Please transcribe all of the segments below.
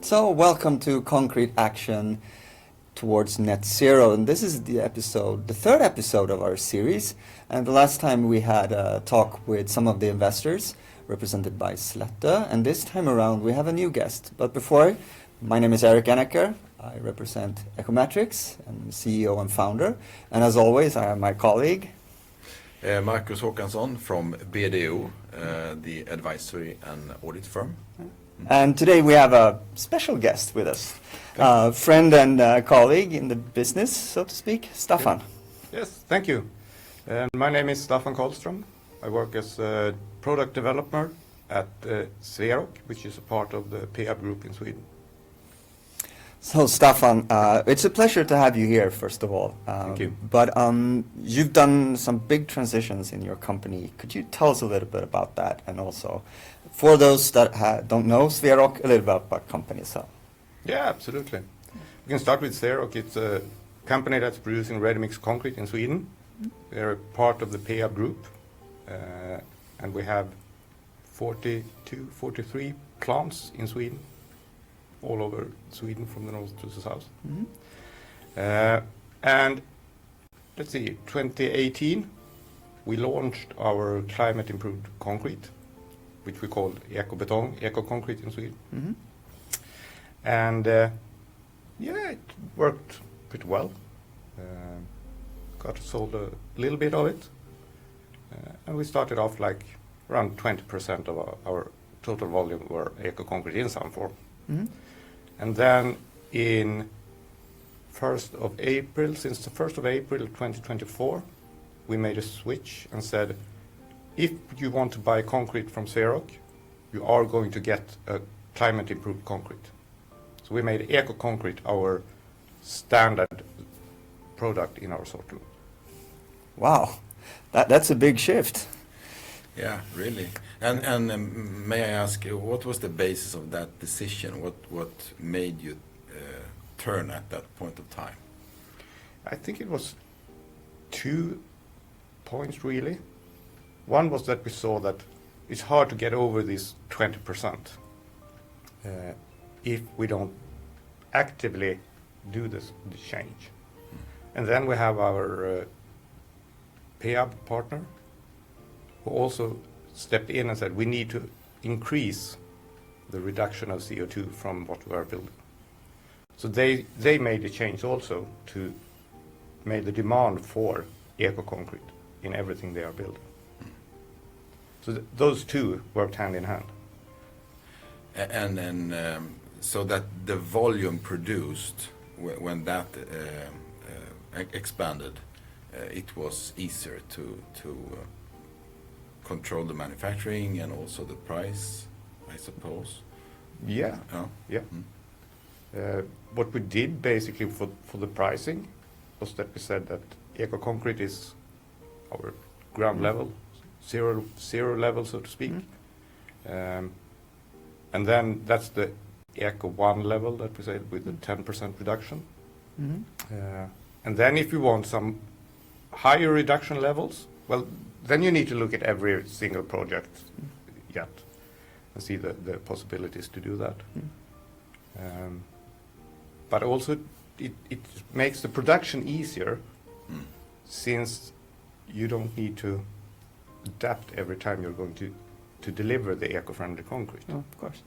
So, welcome to Concrete Action Towards Net Zero, and this is the third episode of our series. And the last time we had a talk with some of the investors, represented by Sletta, and this time around we have a new guest. But before, my name is Erik Enneker. I represent Ecometrix, I'm the CEO and founder, and as always I have my colleague Marcus Håkansson from BDO, the advisory and audit firm. And today we have a special guest with us, friend and colleague in the business, so to speak, Staffan. Yes, thank you. My name is Staffan Carlström. I work as a product developer at Swerock, which is a part of the Peab group in Sweden. So Staffan, it's a pleasure to have you here, first of all. Thank you. But you've done some big transitions in your company. Could you tell us a little bit about that? And also, for those that don't know Swerock, a little bit about the company itself. Yeah, absolutely. We can start with Swerock. It's a company that's producing ready-mix concrete in Sweden. We're a part of the Peab group, and we have 43 plants in Sweden, all over Sweden from the north to the south. Mm-hmm. And let's see, 2018 we launched our climate improved concrete, which we call eco concrete in Sweden. Mm-hmm. And yeah, it worked pretty well. Got sold a little bit of it, and we started off like around 20% of our total volume were eco concrete in some form. Mm-hmm. And then in since the 1st of April 2024, we made a switch and said, if you want to buy concrete from Swerock, you are going to get a climate improved concrete. So we made eco concrete our standard product in our assortment. Wow, that's a big shift. Yeah, really. And may I ask, what was the basis of that decision? What made you turn at that point of time? I think it was 2 points really. One was that we saw that it's hard to get over this 20% if we don't actively do the change. And then we have our Peab partner, who also stepped in and said we need to increase the reduction of CO2 from what we are building. So they made a change also to make the demand for eco concrete in everything they are building. So those two worked hand in hand. And then so that the volume produced when that expanded, it was easier to control the manufacturing and also the price, I suppose. Yeah. Oh. Yeah. What we did basically for the pricing was that we said that eco concrete is our ground level, zero level, so to speak. And then that's the eco 1 level that we said with the 10% reduction. Mm-hmm. And then if you want some higher reduction levels, well, then you need to look at every single project yet and see the possibilities to do that. But also it makes the production easier since you don't need to adapt every time you're going to deliver the eco-friendly concrete. Oh, of course.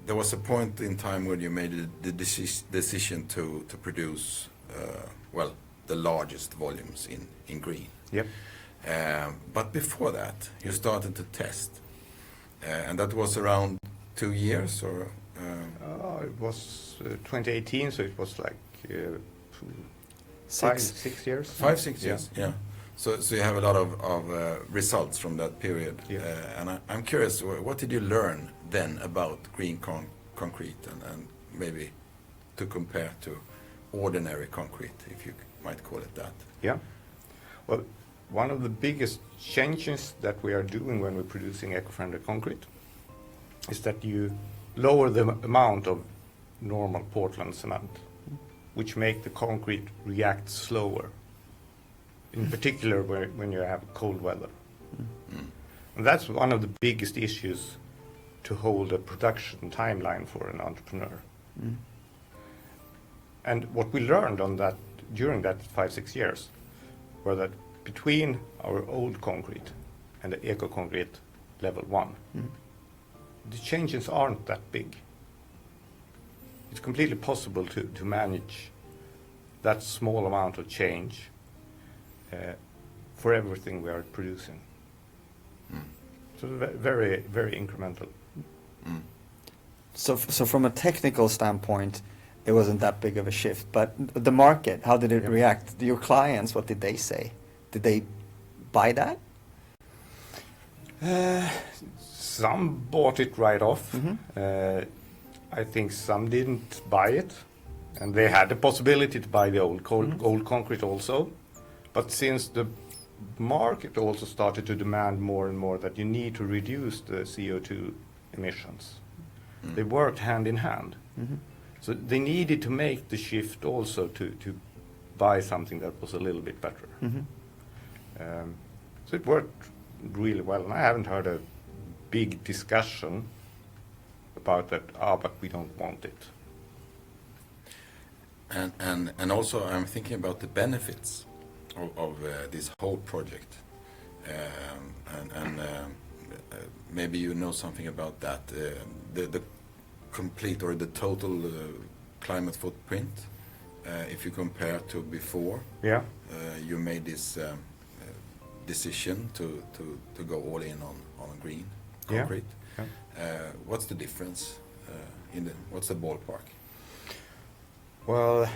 There was a point in time when you made the decision to produce the largest volumes in green. Yep. But before that, you started to test, and that was around 2 years, or it was 2018, so it was like 6 years. 5-6 years. Yeah. So you have a lot of results from that period. Yeah. And I'm curious, what did you learn then about green concrete and maybe to compare to ordinary concrete, if you might call it that? Yeah. Well, one of the biggest changes that we are doing when we're producing eco-friendly concrete is that you lower the amount of normal Portland cement, which make the concrete react slower, in particular when you have cold weather. And that's one of the biggest issues to hold a production timeline for an entrepreneur. And what we learned on that during that 5-6 years were that between our old concrete and the eco concrete level 1, the changes aren't that big. It's completely possible to manage that small amount of change for everything we are producing. So very, very incremental. So from a technical standpoint, it wasn't that big of a shift. But the market, how did it react? Your clients, what did they say? Did they buy that? Some bought it right off. I think some didn't buy it, and they had the possibility to buy the old concrete also. But since the market also started to demand more and more that you need to reduce the CO2 emissions, they worked hand in hand. So they needed to make the shift also to buy something that was a little bit better. So it worked really well, and I haven't heard a big discussion about that, but we don't want it. And also I'm thinking about the benefits of this whole project. Maybe you know something about that. The complete or the total climate footprint, if you compare to before. Yeah. You made this decision to go all in on green concrete. Yeah. What's the difference? What's the ballpark? Well,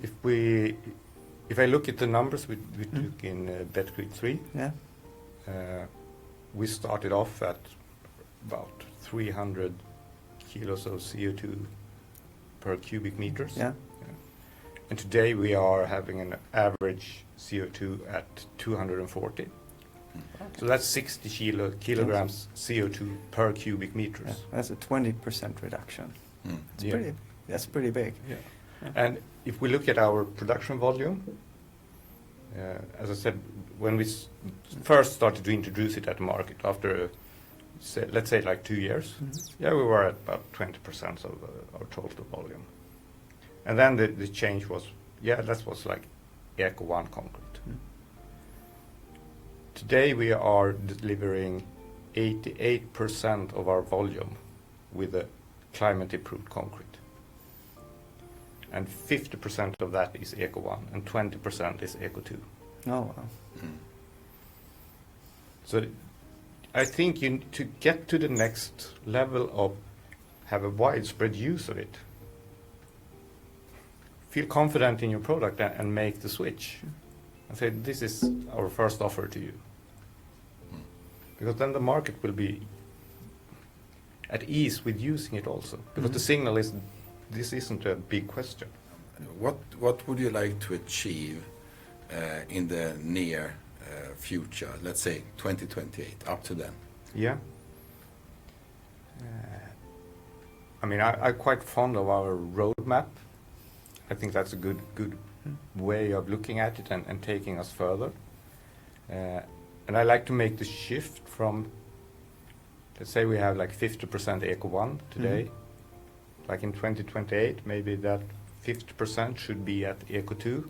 if I look at the numbers we took in Betcrete 3, we started off at about 300 kilos of CO2 per cubic meters. Yeah. And today we are having an average CO2 at 240. So that's 60 kilograms CO2 per cubic meters. Yeah, that's a 20% reduction. Yeah. That's pretty big. Yeah. And if we look at our production volume, as I said, when we first started to introduce it at the market after, let's say like 2 years, we were at about 20% of our total volume. And then the change was, that was like Eco 1 concrete. Today we are delivering 88% of our volume with a climate improved concrete. And 50% of that is Eco 1 and 20% is Eco 2. Oh, wow. So I think to get to the next level of have a widespread use of it, feel confident in your product and make the switch. And say, this is our first offer to you. Because then the market will be at ease with using it also. Because the signal is, this isn't a big question. What would you like to achieve in the near future, let's say 2028, up to then? Yeah. I mean, I'm quite fond of our roadmap. I think that's a good way of looking at it and taking us further. And I like to make the shift from, let's say we have like 50% Eco 1 today. Like in 2028, maybe that 50% should be at Eco 2,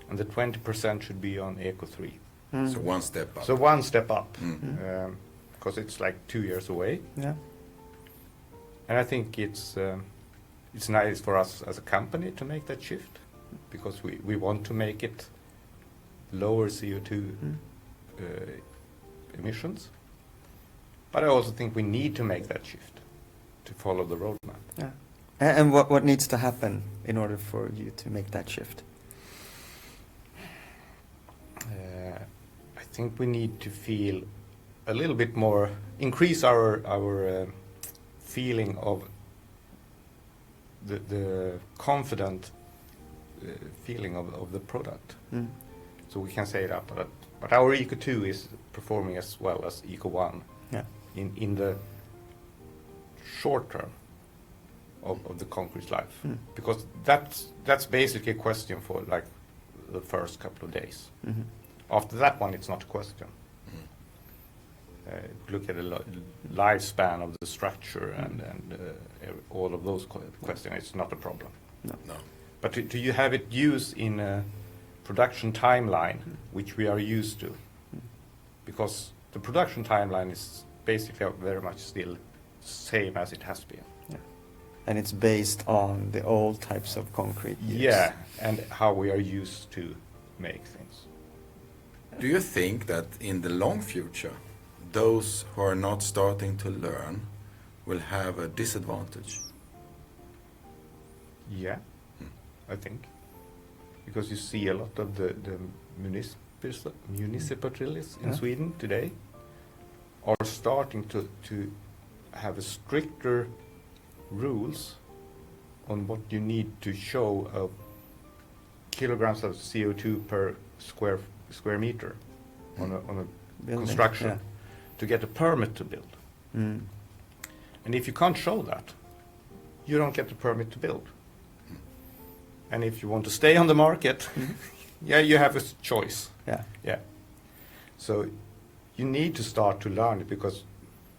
and the 20% should be on Eco 3. So one step up. So one step up, because it's like 2 years away. Yeah. And I think it's nice for us as a company to make that shift, because we want to make it lower CO2 emissions. But I also think we need to make that shift to follow the roadmap. Yeah. And what needs to happen in order for you to make that shift? I think we need to feel a little bit more, increase our feeling of the confident feeling of the product. So we can say that, but our Eco 2 is performing as well as Eco 1 in the short term of the concrete life, because that's basically a question for like the first couple of days. After that one, it's not a question. look at the lifespan of the structure and all of those questions, it's not a problem. No. No. But do you have it used in a production timeline, which we are used to? Because the production timeline is basically very much still same as it has been. Yeah. And it's based on the old types of concrete used. Yeah, and how we are used to make things. Do you think that in the long future, those who are not starting to learn will have a disadvantage? Yeah, I think. Because you see a lot of the municipalities in Yeah. Sweden today are starting to have a stricter rules on what you need to show of kilograms of CO2 per square meter on a Building, construction yeah. to get a permit to build. Mm. And if you can't show that, you don't get the permit to build. And if you want to stay on the market, yeah, you have a choice. Yeah. Yeah. So you need to start to learn it because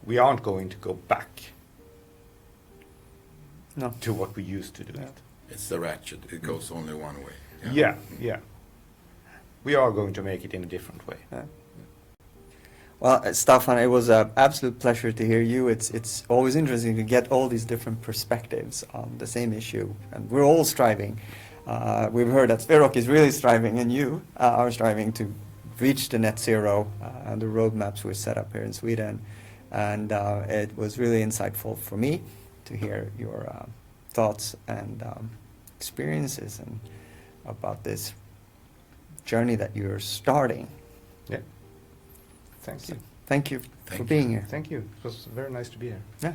we aren't going to go back No. to what we used to do Yeah. it. It's the ratchet. It goes only one way. Yeah, yeah. We are going to make it in a different way. Yeah. Well, Staffan, it was an absolute pleasure to hear you. It's always interesting to get all these different perspectives on the same issue, and we're all striving. We've heard that Swerock is really striving, and you are striving to reach the net zero and the roadmaps we're set up here in Sweden. And it was really insightful for me to hear your thoughts and experiences and about this journey that you're starting. Yeah. Thank you. Thank you Thank for you. being here. Thank you. It was very nice to be here. Yeah.